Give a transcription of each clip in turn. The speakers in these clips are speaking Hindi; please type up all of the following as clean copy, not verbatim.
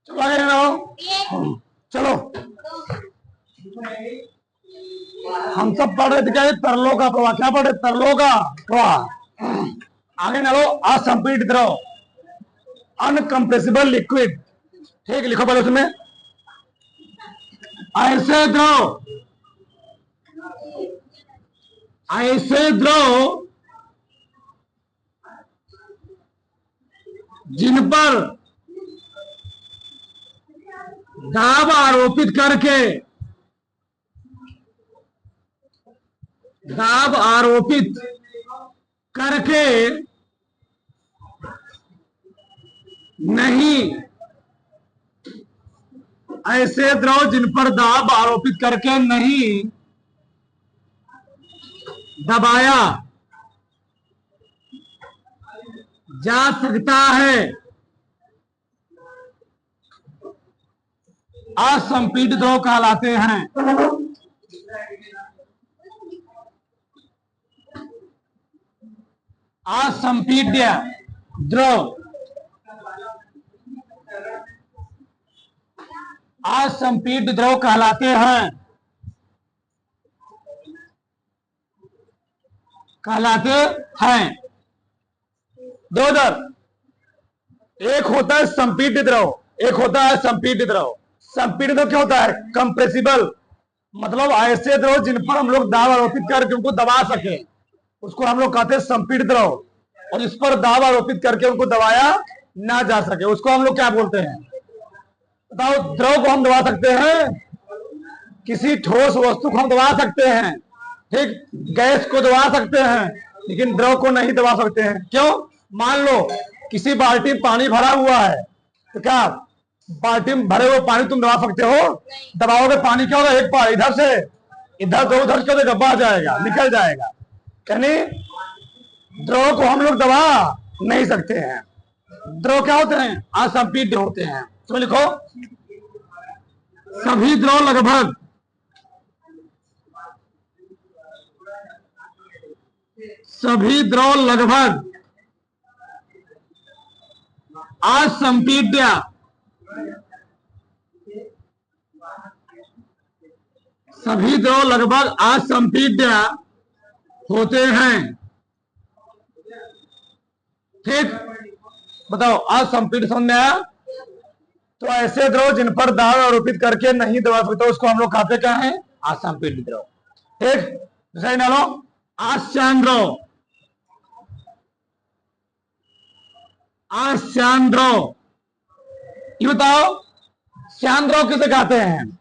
चलो आगे रहो। चलो हम सब पढ़ रहे थे क्या, तरलों का प्रवाह। क्या पढ़े? तरलों का प्रवाह। आगे चलो। असंपीडित द्रव, अनकंप्रेसिबल लिक्विड। ठीक, लिखो पहले उसमें। ऐसे द्रव जिन पर दाब आरोपित करके नहीं, ऐसे द्रव जिन पर दाब आरोपित करके नहीं दबाया जा सकता है, असंपीडित द्रव कहलाते हैं। असंपीड्य द्रव, असंपीड्य द्रव कहलाते हैं। दो दर, एक होता है संपीड्य द्रव, एक होता है संपीड्य द्रव। संपीड्य द्रव क्या होता है? कंप्रेसिबल, मतलब ऐसे द्रव जिन पर हम लोग दाब आरोपित करके उनको दबा सके, उसको हम लोग कहते हैं संपीडित द्रव। और इस पर दाब आरोपित करके उनको दबाया ना जा सके, उसको हम लोग क्या बोलते हैं? बताओ। द्रव को हम दबा सकते हैं, किसी ठोस वस्तु को हम दबा सकते हैं, ठीक, गैस को दबा सकते हैं, लेकिन द्रव को नहीं दबा सकते हैं। क्यों? मान लो किसी बाल्टी में पानी भरा हुआ है, तो क्या बाल्टी में भरे हुए पानी तुम दबा सकते हो? दबाओगे पानी क्या होगा? एक पार इधर से इधर, दो उधर से डब्बा जाएगा, निकल जाएगा। यानी द्रव को हम लोग दबा नहीं सकते हैं। द्रव क्या होते हैं? असंपीड्य होते हैं। तो लिखो, सभी द्रव लगभग असंपीड्य होते हैं। ठीक, बताओ। असंपीड्य समझ में आया? तो ऐसे द्रव जिन पर दाब आरोपित करके नहीं दबा सकते उसको हम लोग कहते क्या है? असंपीड्य द्रव। ठीक, सही ना लो। आस्यान द्रव, आस्यान द्रव, ये बताओ श्यान द्रव किसे कहते हैं?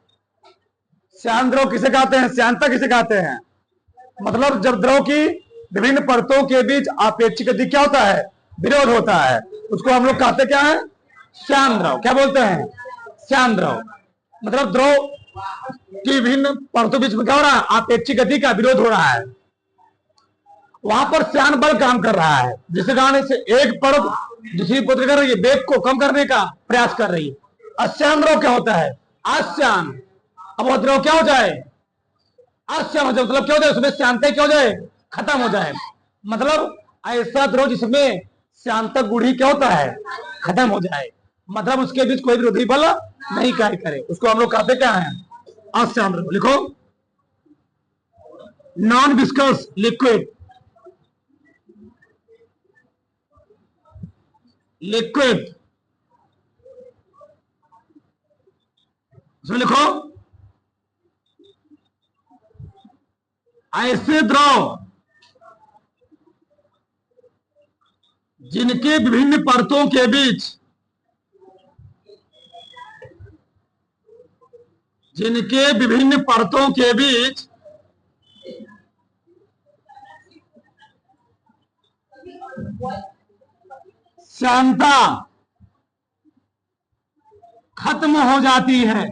श्यान द्रव किसे कहते हैं? श्यानता किसे कहते हैं? मतलब जब द्रव की विभिन्न परतों के बीच आपेक्षिक गति क्या होता है? विरोध होता है, उसको हम लोग कहते क्या है? श्यान द्रव। क्या बोलते हैं? श्यान द्रव। मतलब द्रव की विभिन्न परतों बीच में क्या हो रहा है? आपेक्षिक गति का विरोध हो रहा है, वहां पर श्यान बल काम कर रहा है, जिसके कारण से एक परत दूसरी परत कर रही है, वेग को कम करने का प्रयास कर रही है। अश्यान द्रव क्या होता है? आस्यान। अब वो द्रव क्या हो जाए? आस्यान हो जाए, मतलब क्या हो जाए? उसमें श्यानता क्या हो जाए? खत्म हो जाए। मतलब ऐसा द्रव जिसमें श्यानता गुण ही क्या होता है? खत्म हो जाए, मतलब उसके बीच कोई विरोधी बल नहीं कार्य करे, उसको हम लोग कहते क्या है? आस्यान द्रव। लिखो, नॉन विस्कस लिक्विड, उसमें लिखो, ऐसे द्रव जिनके विभिन्न परतों के बीच श्यानता खत्म हो जाती है,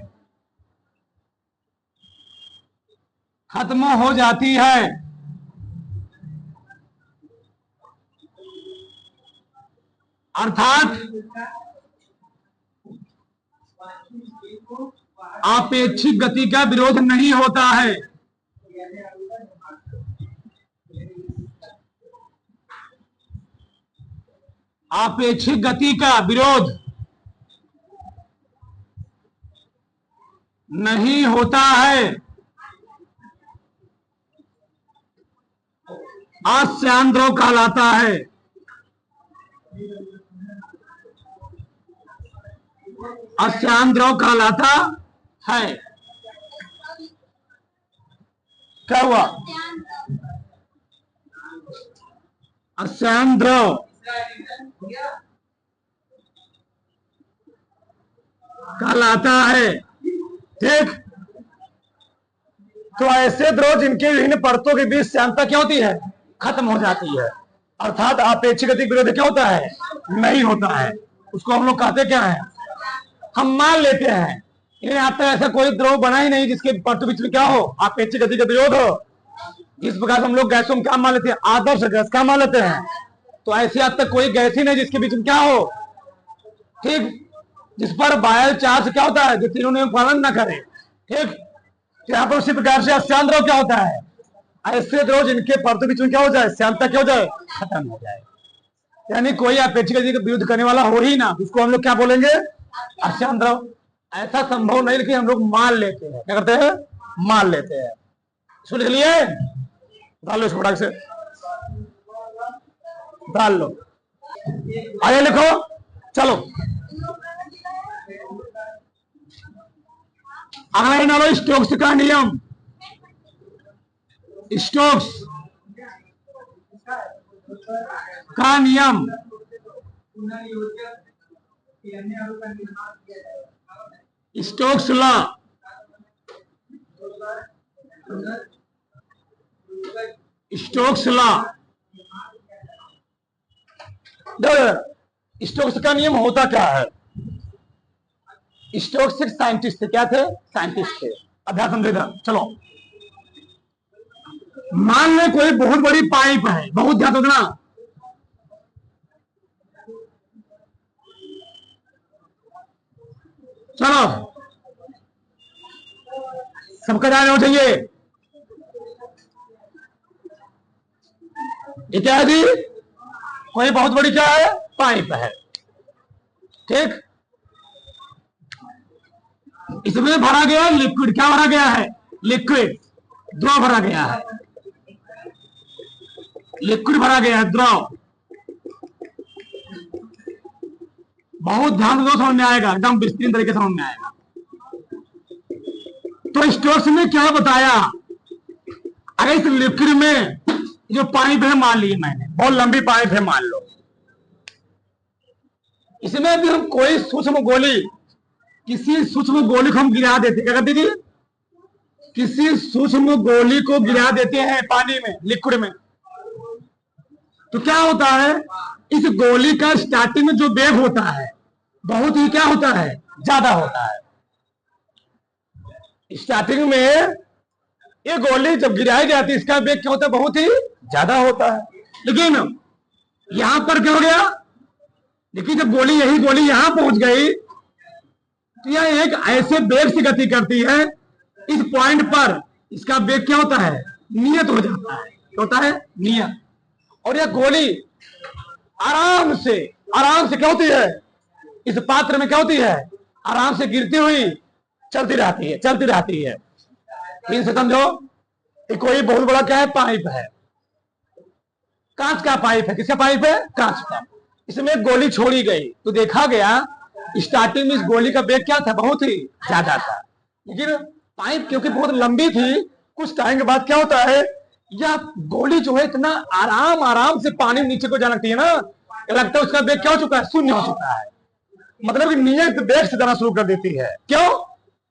अर्थात आपेक्षिक गति का विरोध नहीं होता है। आपेक्षिक गति का विरोध नहीं होता है, अश्यान द्रव कहलाता है। अश्यान द्रव कहलाता है। क्या हुआ? अश्यान द्रव कहलाता है। ठीक, तो ऐसे द्रव जिनके विभिन्न परतों के बीच श्यानता क्या होती है? खत्म हो जाती है, अर्थात अपेक्षिक गति विरोध क्या होता है? नहीं होता है। उसको हम लोग कहते क्या है? हम मान लेते हैं यहाँ तक ऐसा कोई द्रव बना ही नहीं जिसके परतों बीच में क्या हो? अपेक्षिक गति का विरोध हो। इस प्रकार से हम लोग गैसों में क्या मान लेते हैं? आदर्श गैस क्या मान लेते हैं? तो ऐसे आज तक कोई गैस ही नहीं जिसके बीच में क्या हो? ठीक, जिस पर बाह्य चार्ज क्या होता है? जो तीनों नियम पालन ना करे। ठीक, तो यहाँ पर उसी प्रकार से अश्यान द्रव क्या होता है? ऐसे द्रव जिनके परतों बीच में क्या हो जाए? श्यानता क्या हो जाए? खत्म हो जाए, यानी कोई अपेक्षिक गति का विरोध करने वाला हो ही ना, उसको हम लोग क्या बोलेंगे? अश्यान द्रव। ऐसा संभव नहीं, लेकिन हम लोग मान लेते हैं। क्या करते हैं? मान लेते हैं। सुन लिए? डाल लो इसको फटाक से, डाल लो। आगे लिखो, चलो अगला डालो, स्टोक्स का नियम। स्टोक्स का नियम। Stokes law. Stokes law. Stokes का नियम होता क्या है? स्टोक्स एक साइंटिस्ट थे। क्या थे? साइंटिस्ट थे। अभ्यास संवेदन। चलो मान ले कोई बहुत बड़ी पाइप है, बहुत ध्यान रखना, चलो सबका ध्यान हो चाहिए। ये क्या है जी? कोई बहुत बड़ी क्या है? पाइप है। ठीक, इसमें भरा गया लिक्विड। क्या भरा गया है? लिक्विड, द्रव भरा गया है। लिक्विड भरा गया है, द्रव। बहुत ध्यान दो, समझ में आएगा, एकदम विस्तृत तरीके से समझ में आएगा। तो स्टोक्स ने क्या बताया? अगर इस लिक्विड में जो पाइप है, मान ली मैंने, बहुत लंबी पाइप है मान लो, इसमें भी हम कोई सूक्ष्म गोली, किसी सूक्ष्म गोली को हम गिरा देते, क्या करते जी? किसी सूक्ष्म गोली को गिरा देते हैं पानी में, लिक्विड में, तो क्या होता है? इस गोली का स्टार्टिंग में जो वेग होता है बहुत ही क्या होता है? ज्यादा होता है। स्टार्टिंग में ये गोली जब गिराई जाती है इसका वेग क्या होता है? बहुत ही ज्यादा होता है। लेकिन यहां पर क्या हो गया? लेकिन जब यही गोली यहां पहुंच गई तो यह एक ऐसे वेग से गति करती है, इस पॉइंट पर इसका वेग क्या होता है? नियत हो जाता है। क्या होता है? नियत। और यह गोली आराम से क्या होती है? इस पात्र में क्या होती है? आराम से गिरती हुई चलती रहती है। इन से समझो कि कोई बहुत बड़ा क्या है? पाइप है, कांच का पाइप है। किसका पाइप है? कांच का। इसमें गोली छोड़ी गई तो देखा गया स्टार्टिंग में इस गोली का वेग क्या था? बहुत ही ज्यादा था। लेकिन पाइप क्योंकि बहुत लंबी थी, कुछ टाइम के बाद क्या होता है? यह गोली जो है इतना आराम से पानी नीचे को जाने लगती है ना, लगता है उसका वेग क्या हो चुका है? शून्य हो चुका है। मतलब कि नियत वेग से जाना शुरू कर देती है। क्यों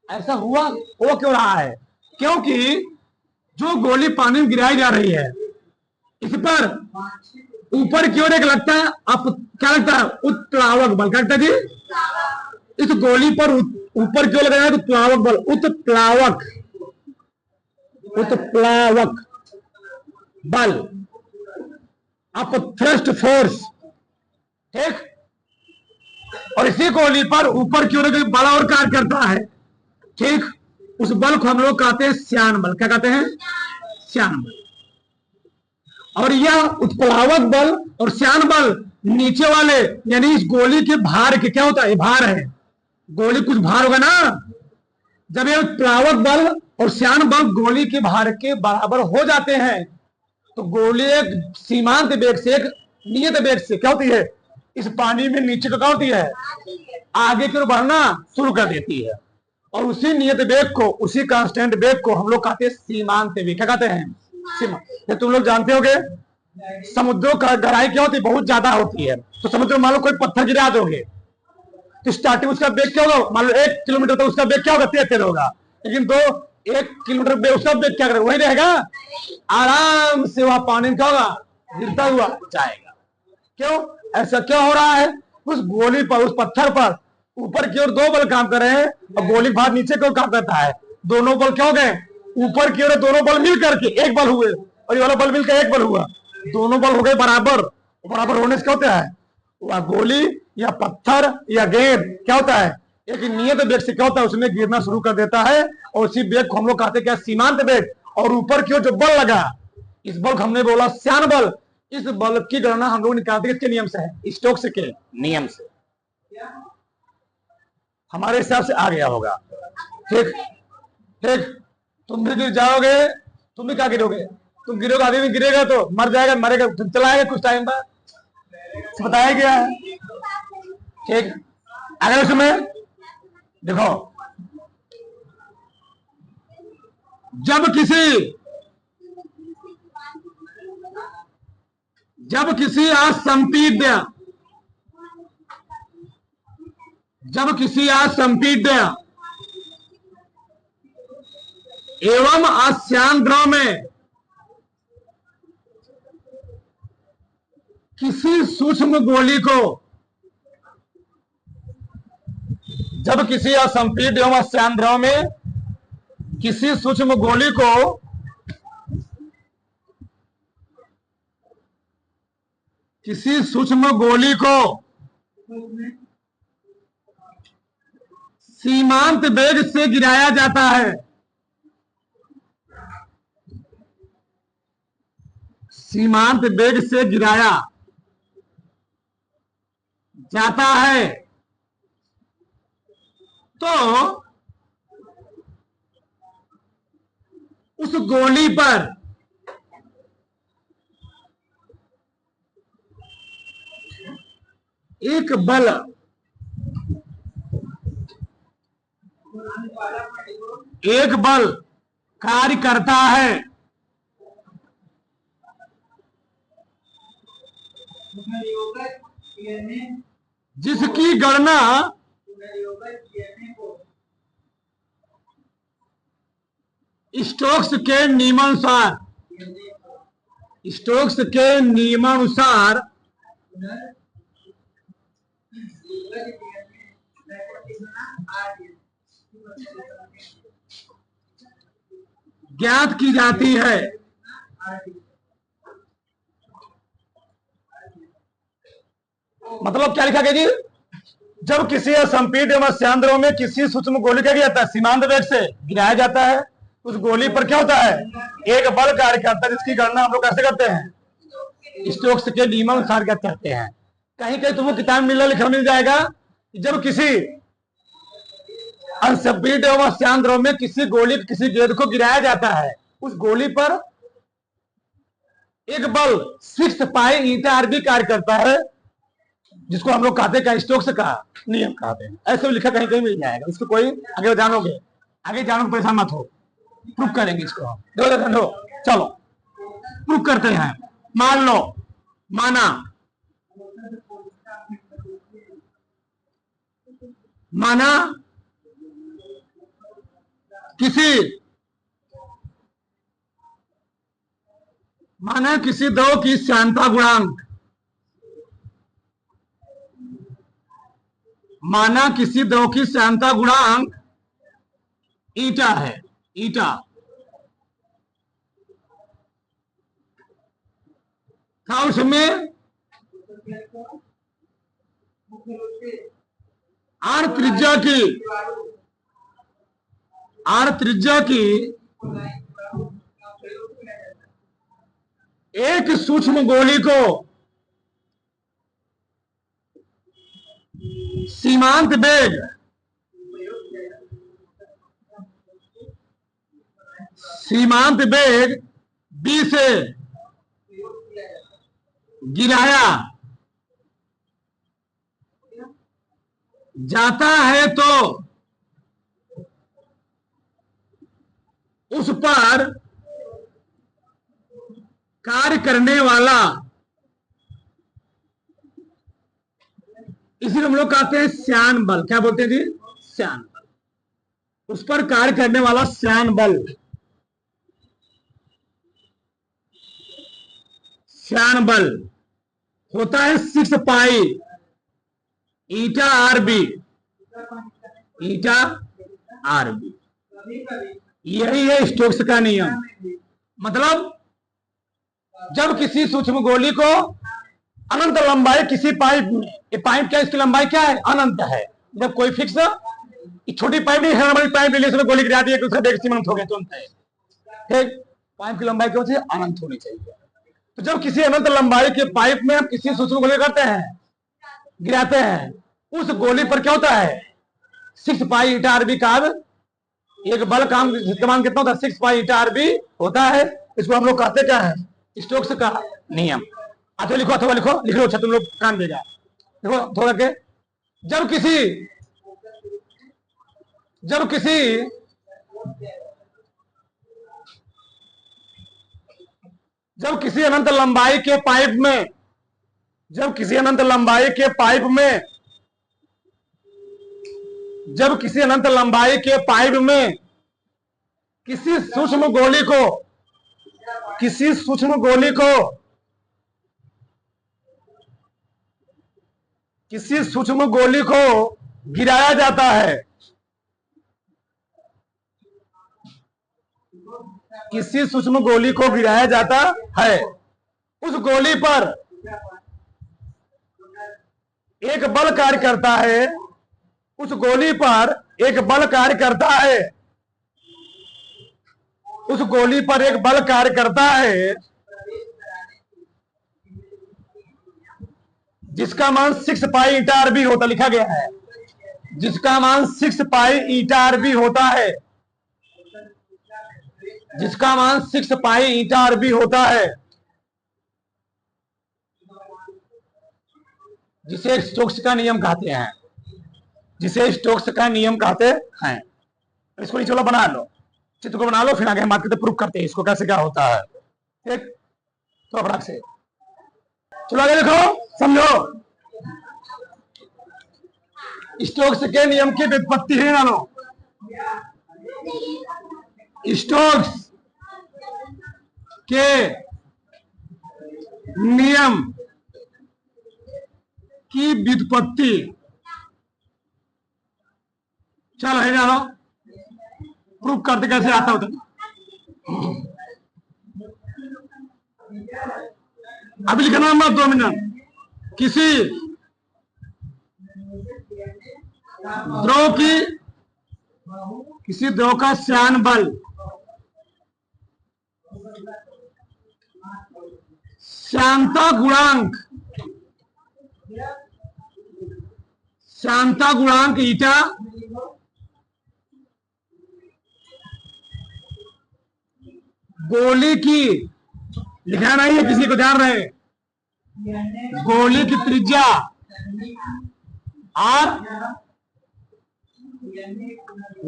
ऐसा हुआ? हो क्यों रहा है? क्योंकि जो गोली पानी में गिराई जा रही है, इस पर ऊपर की ओर एक लगता है, आप क्या लगता है? उत्प्लावक बल। क्या लगता है जी? इस गोली पर ऊपर की ओर लगाया है उत्प्लावक बल, उत्प्लावक बल, अप थ्रस्ट फोर्स। ठीक, और इसी गोली पर ऊपर की ओर बल और कार्य करता है। ठीक, उस बल को हम लोग कहते हैं श्यान बल। क्या कहते हैं? श्यान बल। और यह उत्प्लावक बल और श्यान बल नीचे वाले यानी इस गोली के भार के क्या होता है? भार है। गोली कुछ भार होगा ना, जब ये प्लावक बल और श्यान बल गोली के भार के बराबर हो जाते हैं तो गोली एक सीमांत वेग से, एक नियत वेग से क्या होती है, इस पानी में नीचे को क्या होती है, आगे की ओर बढ़ना शुरू कर देती है। और उसी नियत वेग को, उसी कांस्टेंट वेग को हम लोग कहते हैं सीमांत वेग। क्या कहते हैं? सीमा। ये तुम लोग जानते होगे समुद्रों का गहराई क्या होती है, बहुत ज्यादा होती है। तो समुद्र में मान लो कोई पत्थर गिरा दोगे तो स्टार्टिंग उसका वेग क्या होगा, मान लो 1 किलोमीटर तक उसका वेग क्या होगा, तेज तेज होगा। लेकिन 1 किलोमीटर वेग उसका वेग क्या करेगा, वही रहेगा, आराम से वहां पानी क्या होगा, गिरता हुआ जाएगा। क्यों ऐसा क्यों हो रहा है? उस गोली पर, उस पत्थर पर ऊपर की ओर 2 बल काम कर रहे हैं और गोली भार नीचे की ओर काम करता है। दोनों बल क्या हो गए, ऊपर की ओर दोनों बल मिल करके एक बल हुए और ये वाला बल मिलकर एक बल हुआ। दोनों बल हो गए बराबर। बराबर होने से क्या होता है, वह गोली या पत्थर या गेंद क्या होता है, एक नियत वेग से क्या होता है, उसमें गिरना शुरू कर देता है। और उसी वेग को हम लोग कहते हैं क्या, सीमांत वेग। और ऊपर की ओर जो बल लगा, इस बल को हमने बोला श्यान बल। इस बल की गणना हम लोग निकालते हैं किसके नियम से है, स्टोक्स के नियम से। हमारे हिसाब से आ गया होगा। ठीक ठीक। तुम भी गिर जाओगे, तुम भी क्या गिरोगे, तुम गिरोगे, आदमी गिरेगा तो मर जाएगा, मरेगा, तुम चलाएगा कुछ टाइम बाद, बताया गया है। ठीक। अगर उसमें देखो, जब किसी असंपीड्य एवं अश्यान द्रव में किसी सूक्ष्म गोली को, जब किसी असंपीड्य एवं अश्यान द्रव में किसी सूक्ष्म गोली को सीमांत वेग से गिराया जाता है, सीमांत वेग से गिराया जाता है, तो उस गोली पर एक बल कार्य करता है, जिसकी गणना स्टोक्स के नियमानुसार ज्ञात की जाती है। मतलब क्या लिखा गया जी, जब किसी असंपीड्य एवं श्यान द्रव में किसी सूक्ष्म गोली क्या जाता है, सीमांत वेग से गिराया जाता है, उस गोली पर क्या होता है, एक बल कार्य करता है, जिसकी गणना हम लोग कैसे करते हैं, स्टोक्स के नियमानुसार क्या करते हैं। कहीं कहीं तुमको किताब लिखा मिल जाएगा, जब किसी असंपीड्य एवं श्यान द्रव में किसी गेंद को गिराया जाता है, उस गोली पर एक बल 6 पाई ईटा आरबी कार्य करता है, जिसको हम लोग कहते हैं स्टोक्स का नियम कहते हैं। ऐसे लिखा कहीं कहीं मिल जाएगा, इसको कोई आगे जानोगे, परेशान मत हो, प्रूफ करेंगे इसको हम। चलो प्रूफ करते हैं। मान लो, माना किसी द्रव की श्यानता गुणांक, ईटा है, था उसमें आर त्रिज्या की एक सूक्ष्म गोली को सीमांत वेग सीमांत वेग b से गिराया जाता है तो उस पर कार्य करने वाला, इसी को हम लोग कहते हैं श्यान बल। क्या बोलते हैं जी? श्यान बल। उस पर कार्य करने वाला श्यान बल, श्यान बल होता है 6 पाई ईटा आर बी, ईटा आर बी। यही है स्टोक्स का नियम। मतलब जब किसी सूक्ष्म गोली को अनंत लंबाई किसी पाइप में, ये पाइप क्या, इसकी लंबाई क्या है? अनंत है। जब कोई फिक्स छोटी पाइप नहीं है, बड़ी पाइप ले गोली गिरा दी कि उसका वेग सीमांत हो गया, तुरंत है। ठीक, पाइप की लंबाई क्या होती है? अनंत होनी चाहिए। तो जब किसी अनंत लंबाई के पाइप में हम किसी सूक्ष्म गोली करते हैं, गिराते हैं, उस गोली पर क्या होता है? 6 पाई ईटा आर बी का एक बल काम इस्तेमाल कितना होता है? 6 पाई ईटा आर बी होता है। इसको हम लोग कहते क्या है? स्टोक्स का नियम। अथवा लिखो, अथवा लिखो, लिख लो, अच्छा तुम लोग काम देगा। देखो थोड़ा के, जब किसी अनंत लंबाई के पाइप में, जब किसी अनंत लंबाई के पाइप में किसी सूक्ष्म गोली को गिराया जाता है, किसी सूक्ष्म गोली को गिराया जाता है, उस गोली पर एक बल कार्य करता है, उस गोली पर एक बल कार्य करता है, उस गोली पर एक बल कार्य करता है जिसका मान 6 पाई ईटा आर बी होता, लिखा गया है, जिसका मान 6 पाई ईटा आर बी होता है, जिसका मान 6 पाई ईटा आर बी होता है, जिसे स्टोक्स का नियम कहते हैं, जिसे स्टोक्स का नियम कहते हैं। इसको नीचे वाला बना लो, चित्र को बना लो, फिर आगे हम बात करते प्रूफ करते हैं इसको कैसे क्या होता है। ठीक, तो अपना से चलो आगे देखो, समझो। स्टोक्स के नियम की व्युत्पत्ति है ना लो। स्टोक्स के नियम की व्युत्पत्ति, चलो है जानो, प्रूफ करते कैसे आता होता। अभी लिखना मत 2 मिनट। किसी द्रव का श्यान बल श्यानता गुणांक ईटा गोली की, लिखा नहीं है किसी को, ध्यान रहे, गोली की त्रिज्या और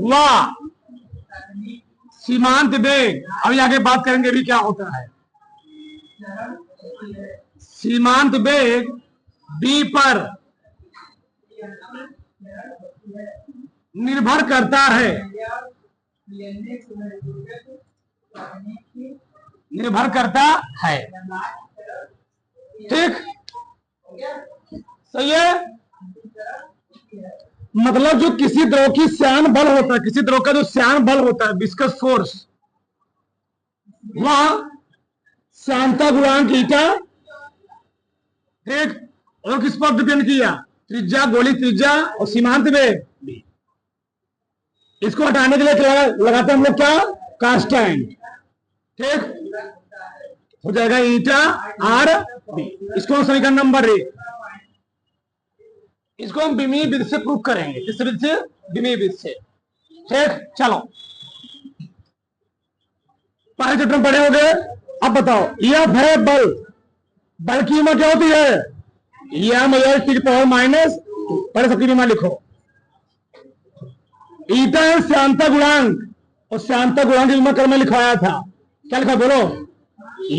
वह सीमांत वेग, अभी आगे बात करेंगे अभी क्या होता है। सीमांत वेग बी पर निर्भर करता है, निर्भर करता है। ठीक, सही है। मतलब जो किसी द्रव की श्यान बल होता है, किसी द्रव का जो श्यान बल होता है, विस्कस फोर्स, वह श्यानता गुणांक ईटा, ठीक, और किस पर डिपेंड किया? त्रिज्या, गोली त्रिज्या और सीमांत वेग। इसको हटाने के लिए लगाते हैं हम लोग क्या? कांस्टेंट। ठीक, हो जाएगा ईटा आर बी। इसको समीकरण नंबर 1, इसको हम बीमी विधि से प्रूफ करेंगे। किस विधि से? बीमी विधि से। ठीक, चलो पहले चैप्टर में पढ़े होंगे। अब बताओ, एफ है बल, बल की कीमत क्या होती है? एम टी पावर माइनस, पहले सबकी कीमत लिखो। ईटा है श्यानता गुणांक, और श्यानता गुणांक की कीमत कल में लिखवाया था। क्या लिखा बोलो?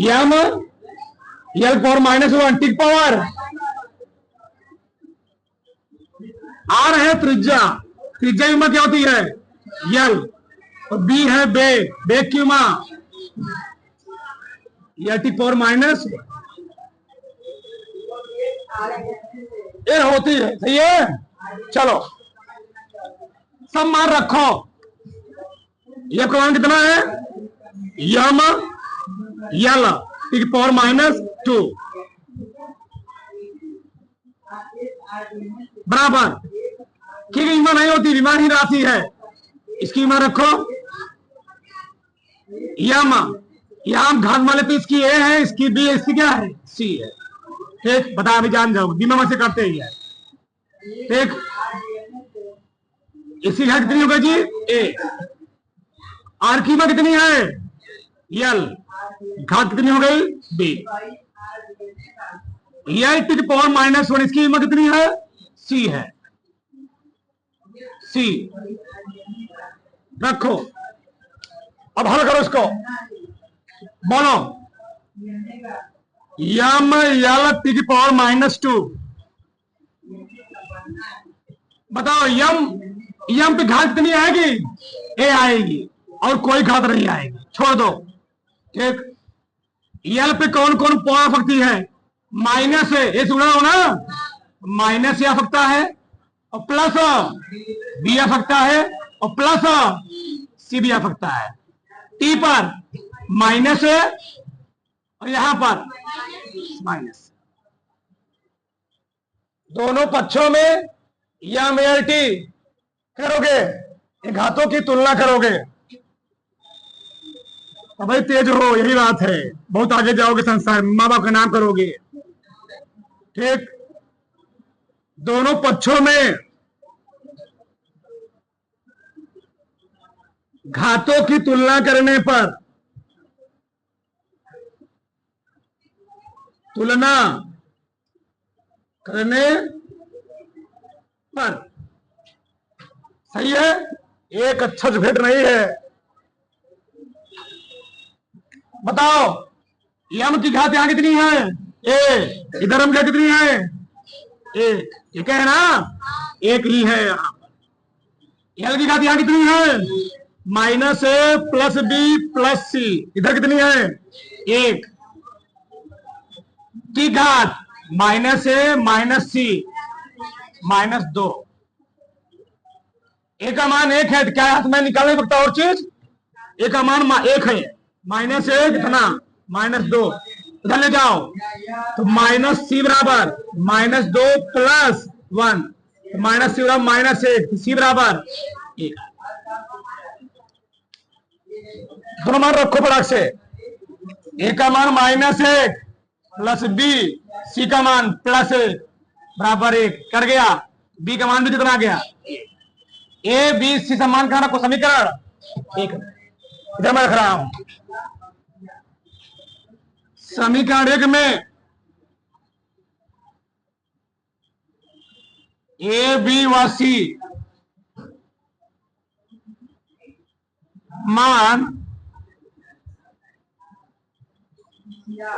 M L power minus one T power. R है त्रिज्या, त्रिज्या की कीमत क्या होती है? यल। और बी है बेग, बेग की कीमत एल टी पावर माइनस ये होती है। सही है, चलो सब मान रखो। ये क्रमांक कितना है? यम यल टी पावर माइनस 2 बराबर की कीमत नहीं होती, विमानी राशि है। इसकी कीमत रखो। यम यहां घात मान लेते, इसकी ए है, इसकी बी है, इसकी क्या है? सी है। ठीक, बता अभी जान जाओ, बीमा में से करते ही है। ठीक, इसकी घात कितनी होगी जी? ए। आर की कीमत कितनी है? यल। घात कितनी हो गई? बी। यल टी पावर माइनस 1, इसकी कीमत कितनी है? सी है। सी रखो। अब हल करो इसको, बोलो। यम यल टी की पावर माइनस 2, बताओ यम पे घात कितनी आएगी? ए आएगी, और कोई घात नहीं आएगी, छोड़ दो। ठीक, यल पे कौन कौन पावर सकती है? माइनस है, ये सुना हो ना, माइनस आ सकता है, और प्लस बी आ सकता है, और प्लस सी भी आ सकता है। टी पर माइनस है, और यहां पर माइनस। दोनों पक्षों में या मेयर टी करोगे, घातों की तुलना करोगे तो भाई तेज हो, यही बात है। बहुत आगे जाओगे संसार में, माँ बाप का नाम करोगे। ठीक, दोनों पक्षों में घातों की तुलना करने पर, तुलना करने पर सही है, एक अच्छा भेंट नहीं है। बताओ यम की घात यहां कितनी है? ए। इधर हम क्या कितनी है? एक। ठीक है ना, एक ही है यहां। यल की घात यहां कितनी है? माइनस ए प्लस बी प्लस सी, इधर कितनी है? एक। की घात माइनस ए माइनस सी माइनस 2, एक का मान एक है, क्या हाथ में निकालना नहीं पड़ता और चीज? एक का मान एक है, माइनस एक कितना? माइनस 2। इधर ले जाओ तो माइनस सी बराबर माइनस 2 प्लस 1, माइनस सी बराबर माइनस 1, सी बराबर 1। दोनों मान रखो फटाक से। ए का मान माइनस 1 प्लस बी, सी का मान प्लस 1 बराबर 1 कर गया। बी का मान भी कितना आ गया? ए बी सी समान कहां रखो? समीकरण एक इधर मैं रख रहा हूं। समीकरण एक में ए बी व सी मान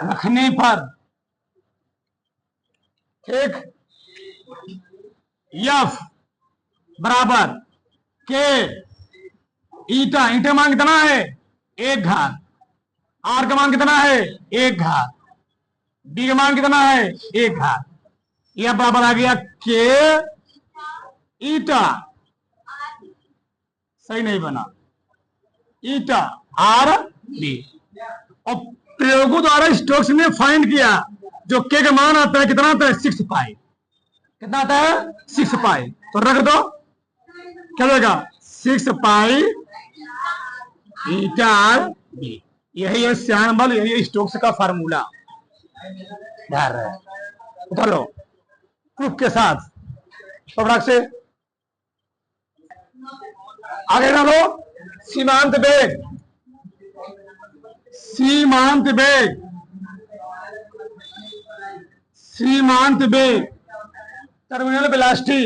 रखने पर, ठीक, एफ बराबर के ईटा, ईटा मान कितना है? 1 घात। आर का मान कितना है? 1 घात। बी का मान कितना है? 1 घात। यह बराबर आ गया के ईटा, सही नहीं बना, ईटा आर बी। और प्रयोगों द्वारा स्टोक्स ने फाइंड किया, जो के का मान आता है कितना आता है? 6 पाई। कितना आता है? 6 पाई। तो रख दो, क्या देगा? 6 पाई ईटा आर बी। यही है श्यान बल, यही है स्टोक्स का फार्मूला। ध्यान रहे, उठा लो प्रूफ के साथ। तो से आगे ना लो। सीमांत वेग, सीमांत वेग, सीमांत वेग, टर्मिनल वेलोसिटी,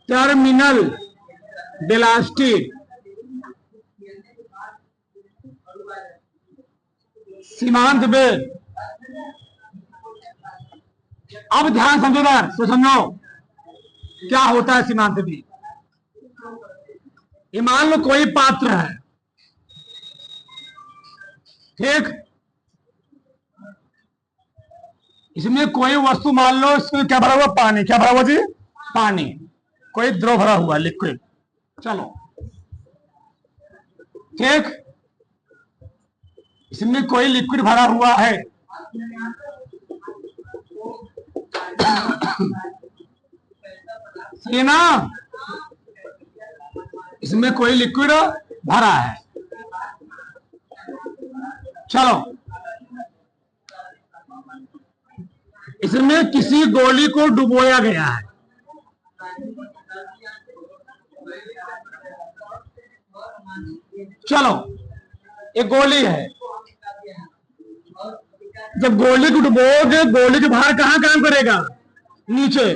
टर्मिनल वेलोसिटी, सीमांत वेग। अब ध्यान समझो, तो समझो क्या होता है सीमांत वेग। ये मान लो कोई पात्र है, ठीक, इसमें कोई वस्तु मान लो, इसमें क्या भरा हुआ, पानी। क्या भरा हुआ जी, पानी, कोई द्रव भरा हुआ, लिक्विड। चलो ठीक, इसमें कोई लिक्विड भरा हुआ है, सही ना, इसमें कोई लिक्विड भरा है। चलो, इसमें किसी गोली को डुबोया गया है, चलो एक गोली है, जब गोली को डुबोगे, गोली के भार कहां काम करेगा, नीचे।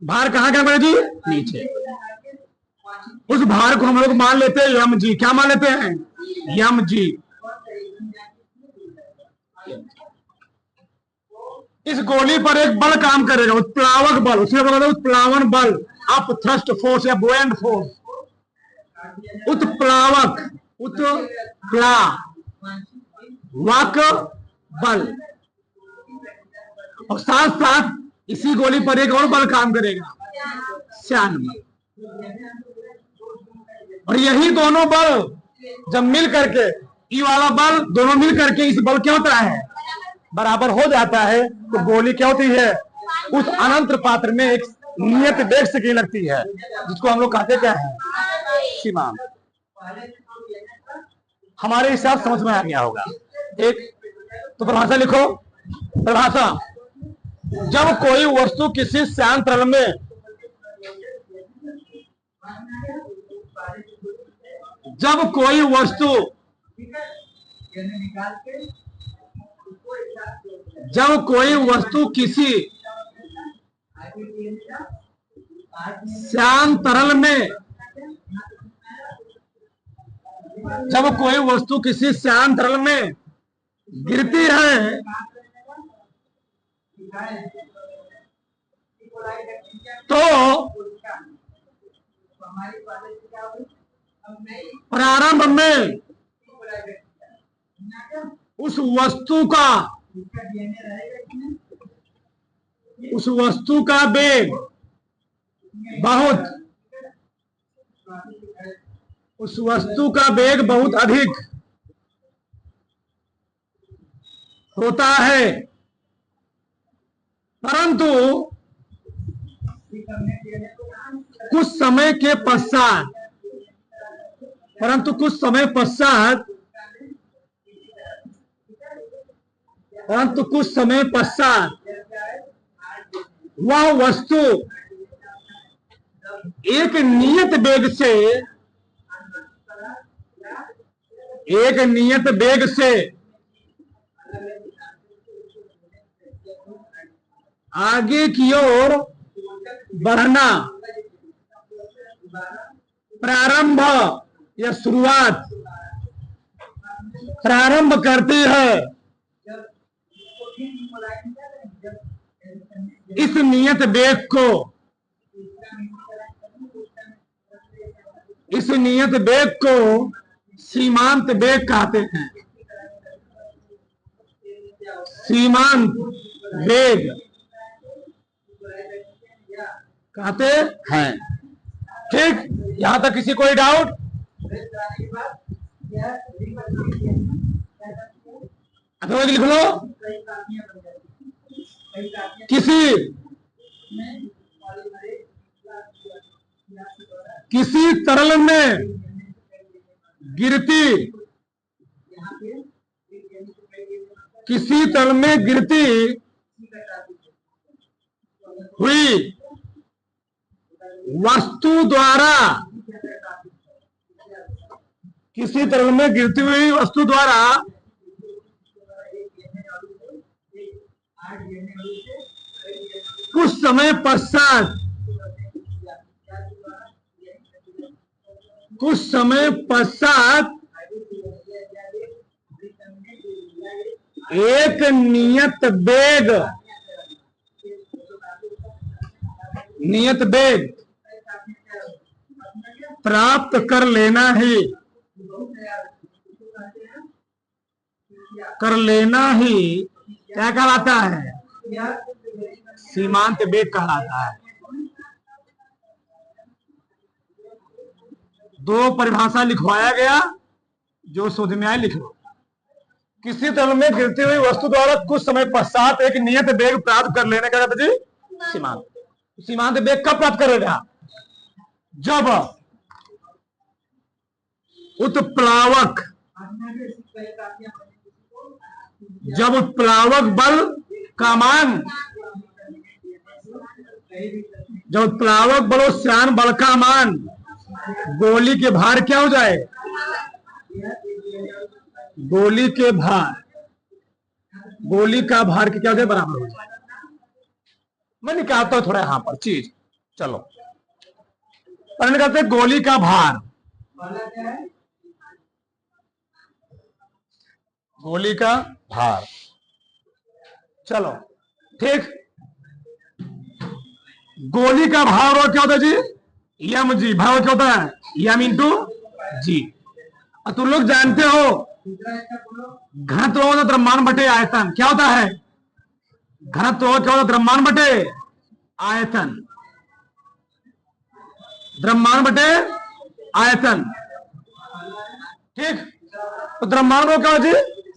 भार कहां काम करेगी, नीचे। उस भार को हम लोग मान लेते हैं यम जी। क्या मान लेते हैं, यम जी। इस गोली पर एक बल काम करेगा, उत्प्लावक बल, उसे उत्प्लावन बल, अप थ्रस्ट फोर्स या बुएंट फोर्स, उत्प्लावक, उत्प्लावक बल। और साथ साथ इसी गोली पर एक और बल काम करेगा, श्यान बल। और यही दोनों बल जब मिल करके, ई वाला बल दोनों मिल करके इस बल क्या होता है, बराबर हो जाता है, तो गोली क्या होती है, उस अनंत पात्र में एक नियत वेग से लगती है, जिसको हम लोग कहते क्या है, सीमांत। हमारे हिसाब समझ में आ गया होगा। एक तो परिभाषा लिखो, परिभाषा, जब कोई वस्तु किसी शांत तरल में, जब कोई वस्तु, जब कोई वस्तु किसी शांत तरल में, जब कोई वस्तु किसी शांत तरल में गिरती है, तो प्रारंभ में उस वस्तु का वेग बहुत, उस वस्तु का वेग बहुत अधिक होता है, परंतु कुछ समय के पश्चात, परंतु कुछ समय पश्चात, परंतु कुछ समय पश्चात वह वस्तु एक नियत वेग से, एक नियत वेग से आगे की ओर बढ़ना प्रारंभ या शुरुआत प्रारंभ करती है। इस नियत वेग को, इस नियत वेग को सीमांत वेग कहते हैं, सीमांत वेग कहते हैं। ठीक, यहां तक किसी कोई डाउट? अथवा लिख लो, किसी तरल में गिरती, किसी तरल में गिरती हुई वस्तु द्वारा किसी तरल में गिरती हुई वस्तु द्वारा कुछ समय पश्चात एक नियत वेग प्राप्त कर लेना ही क्या कहलाता है? सीमांत वेग कहलाता है। दो परिभाषा लिखवाया गया, जो शोध में आए लिख लो। किसी तरल में गिरती हुई वस्तु द्वारा कुछ समय पश्चात एक नियत वेग प्राप्त कर लेने का जी सीमांत। सीमांत वेग कब प्राप्त करेगा? जब उत्प्लावक बल का मान, जब उत्प्लावक बल और श्यान बल का मान गोली के भार क्या हो जाए? गोली का भार के क्या हो जाए? बराबर हो जाए। मैं निकालता हूं थोड़ा यहां पर चीज, चलो पर निकालते गोली का भार, गोली का भार, चलो ठीक। गोली का भार और क्या होता है जी? यम जी। भार क्या होता है? यम इंटू जी। और तुम लोग जानते हो घनत्व होता द्रव्यमान बटे आयतन। क्या होता है? घनत्व क्या होता? द्रव्यमान बटे आयतन। द्रव्यमान बटे आयतन, ठीक। तो द्रव्यमान को क्या जी?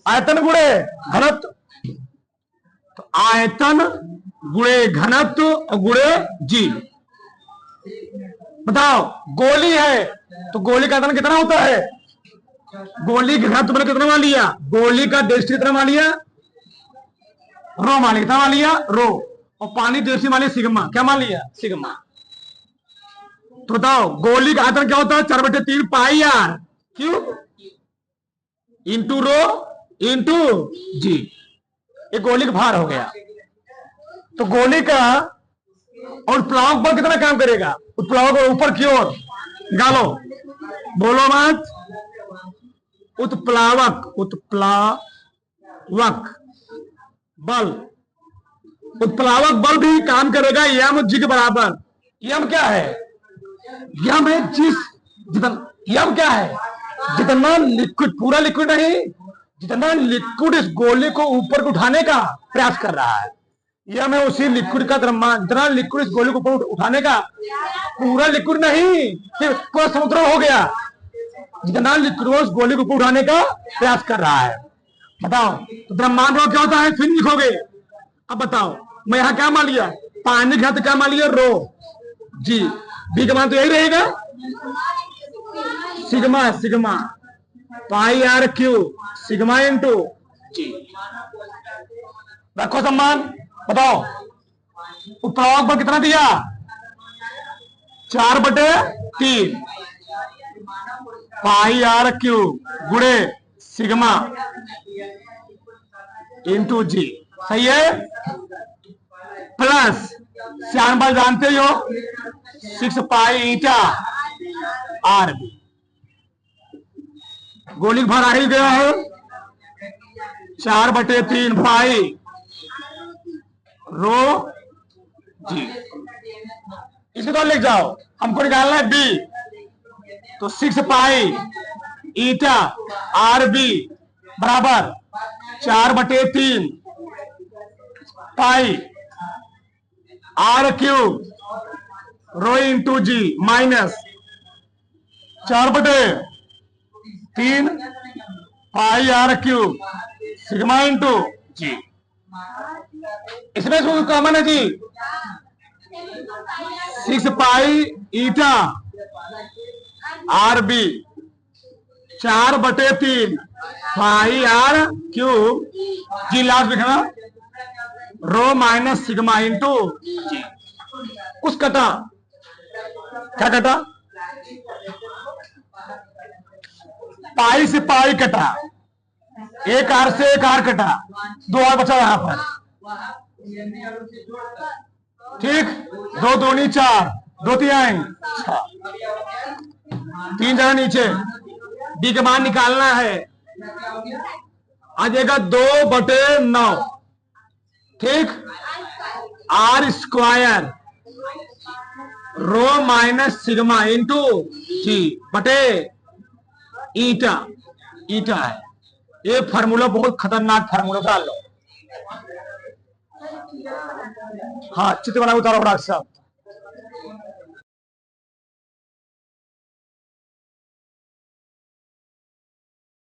आयतन गुणे घनत्व। तो आयतन गुणे घनत्व गुणे जी। बताओ, गोली है तो गोली का आयतन कितना होता है? गोली का घनत्व मैंने कितना मान लिया? गोली का डेंसिटी कितना मान लिया? रो मान लिया। कितना मान लिया? रो। और पानी डेंसिटी मान लिया सिग्मा। क्या मान लिया? सिग्मा। तो बताओ गोली का आयतन क्या होता है? 4/3 pi R cube into rho into G. ये गोली का भार हो गया। तो गोली का और उत्प्लावक बल कितना काम करेगा? उत्प्लावक ऊपर की ओर निकालो, बोलो मत। उत्प्लावक बल भी काम करेगा यम जी के बराबर। यम क्या है? यम है यम क्या है? जितना लिक्विड, पूरा लिक्विड नहीं, जितना लिक्विड इस गोले को ऊपर उठाने का प्रयास कर रहा है, यम है उसी लिक्विड का द्रव्यमान। जितना लिक्विड इस गोले को ऊपर उठाने का, पूरा लिक्विड नहीं कि पूरा समुद्र हो गया, जितना लिक्विड उस गोले को ऊपर उठाने का प्रयास कर रहा है। बताओ तो द्रव्यमान रो क्या होता है? फिर लिखोगे। अब बताओ, मैं यहां क्या मान लिया? पानी का तो क्या मान लिया? रो जी। बी का मान तो यही रहेगा, sigma pi R Q sigma into G. रखो सम्मान। बताओ उत्प्लावक बल कितना दिया? 4/3 पाई आर क्यू गुणे सिग्मा इंटू जी। सही है। प्लस श्यान बल जानते हो 6 पाई ईटा आर बी। गोली भर आ ही गया है 4/3 पाई रो जी। इसे तो लिख जाओ, हमको निकालना है बी। तो 6 पाई ईटा आर बी बराबर 4/3 pi R cube rho into G minus 4/3 pi R cube sigma into G. इसमें जो कॉमन है G 6 pi eta R B 4/3 pi R cube G. Last लिखना rho minus sigma into G. कुछ कटा? क्या कटा? पाई से पाई कटा, एक आर से एक आर कटा, 2 आर बचा यहां पर। ठीक, 2 दूनी 4, 2 तिहाई 6, 3 जगह नीचे। डी का मान निकालना है, आ जाएगा 2/9। ठीक, R square rho minus sigma into G बटे ईटा। ईटा है ये फार्मूला, बहुत खतरनाक फार्मूला डाल लो। हाँ, चित्र बना उतारो बड़ा साहब।